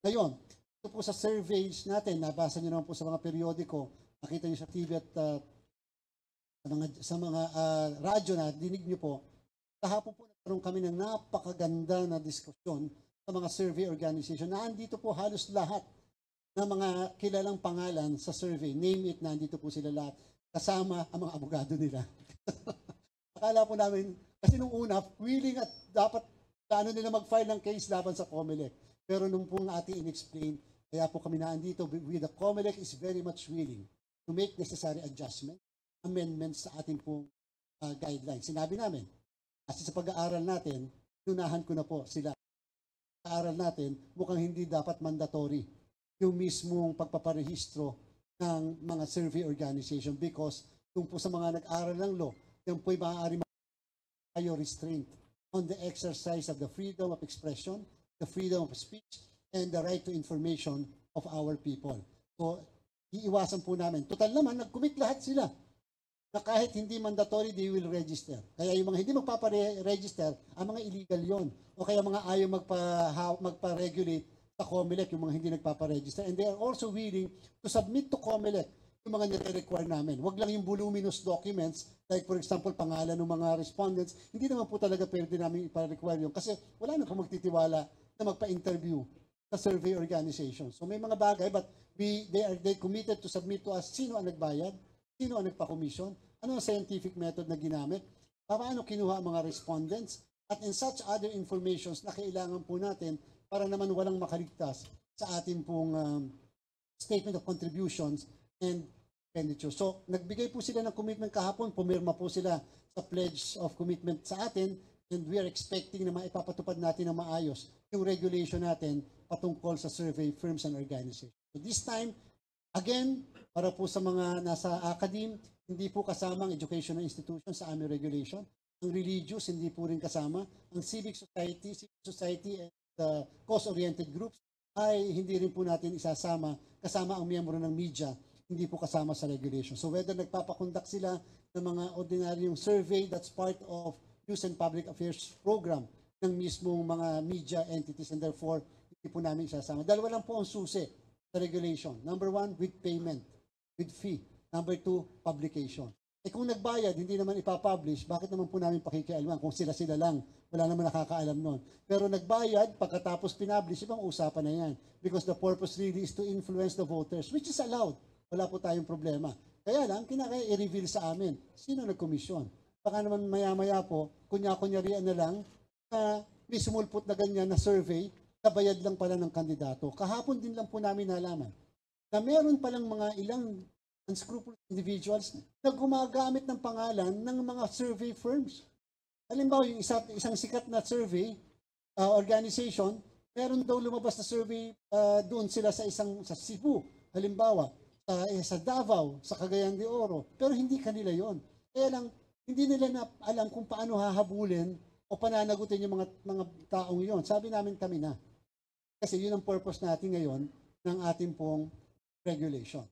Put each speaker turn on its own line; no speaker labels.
Ngayon, ito po sa surveys natin, nabasa niyo naman po sa mga periodiko, nakita niyo sa TV at sa mga radyo na dinig niyo po, kahapon po nagkaroon kami ng napakaganda na diskusyon sa mga survey organization. Nandito po halos lahat ng mga kilalang pangalan sa survey. Name it, nandito po sila lahat. Kasama ang mga abogado nila. Akala po namin, kasi nung una, willing at dapat plano nila mag-file ng case laban sa COMELEC. Pero nung pong ating in-explain, kaya po kami nandito, with the COMELEC is very much willing to make necessary adjustment, amendments sa ating pong guidelines. Sinabi namin, kasi sa pag-aaral natin, tunahan ko na po sila. Pag-aaral natin, mukhang hindi dapat mandatory yung mismong pagpaparehistro ng mga survey organization because kung po sa mga nag-aaral ng law, yan po'y maaari tayo restraint on the exercise of the freedom of expression, the freedom of speech, and the right to information of our people. So, iiwasan po namin. Total naman, nag-commit lahat sila na kahit hindi mandatory, they will register. Kaya yung mga hindi magpapa-register, ang mga illegal yon. O kaya mga ayaw magpa-regulate sa COMELEC, yung mga hindi nagpapa-register. And they are also willing to submit to COMELEC yung mga nire-require namin. Huwag lang yung voluminous documents, like for example, pangalan ng mga respondents, hindi naman po talaga pwede namin ipa-require yun. Kasi wala na po magtitiwala na magpa-interview sa survey organization. So may mga bagay, but they committed to submit to us sino ang nagbayad, sino ang nagpa-commission, ano ang scientific method na ginamit, paano kinuha ang mga respondents, at in such other informations na kailangan po natin para naman walang makaligtas sa ating pong statement of contributions and expenditure. So, nagbigay po sila ng commitment kahapon, pumirma po sila sa pledge of commitment sa atin, and we are expecting na maipapatupad natin ng maayos yung regulation natin patungkol sa survey firms and organizations. So, this time, again, para po sa mga nasa academe, hindi po kasama ang educational institution sa aming regulation. Ang religious, hindi po rin kasama. Ang civic society and cause-oriented groups ay hindi rin po natin isasama. Kasama ang miyembro ng media, hindi po kasama sa regulation. So whether nagpapakondak sila ng mga ordinaryong survey, that's part of News and Public Affairs program ng mismong mga media entities, and therefore, hindi po namin isasama. Dalawa lang po ang susi sa regulation. Number one, with payment, with fee. Number two, publication. Eh kung nagbayad, hindi naman ipapublish, bakit naman po namin pakikialaman? Kung sila-sila lang, wala naman nakakaalam nun. Pero nagbayad, pagkatapos pinablish, ibang usapan na yan. Because the purpose really is to influence the voters, which is allowed. Wala po tayong problema. Kaya lang, kinakaya i-reveal sa amin, sino nagkomisyon? Baka naman maya-maya po, kunya-kunyarian na lang, na may sumulpot na ganyan na survey, kabayad lang pala ng kandidato. Kahapon din lang po namin nalaman na meron palang mga ilang unscrupulous individuals na gumagamit ng pangalan ng mga survey firms. Halimbawa, yung isang sikat na survey organization, meron daw lumabas na survey doon sila sa Cebu, halimbawa, sa Davao, sa Cagayan de Oro, pero hindi kanila yon. Kaya lang, hindi nila na alam kung paano hahabulin o pananagutin yung mga taong yon. Sabi namin kami na. Kasi yun ang purpose natin ngayon ng ating pong regulation.